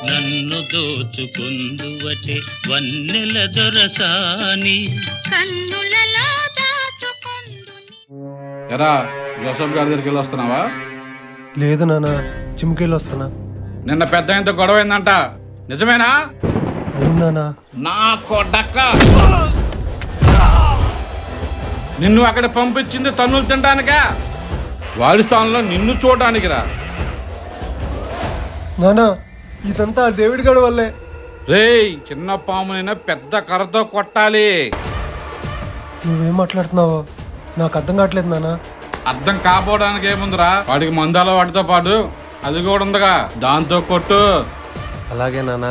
నన్ను దోచుకుందువటే వన్నెల దొరసాని కన్నులలో దాచుకుందు. ఎరా జోసఫ్ గారి దగ్గరికి వెళ్ళి వస్తున్నావా? లేదు నాన్న, జిమ్కి వస్తున్నా. నిన్న పెద్ద ఆయనతో గొడవ అయిందంట, నిజమేనా? అవును నాన్న. నా కొడక, నిన్ను అక్కడ పంపించింది తన్నులు తినడానికా? వాడి స్థానంలో నిన్ను చూడడానికి రా. నాన్న, ఇదంతా ఆ డేవిడ్ గడి వల్లే. రేయ్, చిన్న పామునైనా పెద్ద కర్రతో కొట్టాలి. నువ్వేం మాట్లాడుతున్నావో నాకు అర్థం కావట్లేదు నాన్న. అర్థం కాపోవడానికి ఏముందిరా, వాడికి మందాల వాటితో పాటు అది కూడా ఉందిగా, దాంతో కొట్టు. అలాగే నాన్న.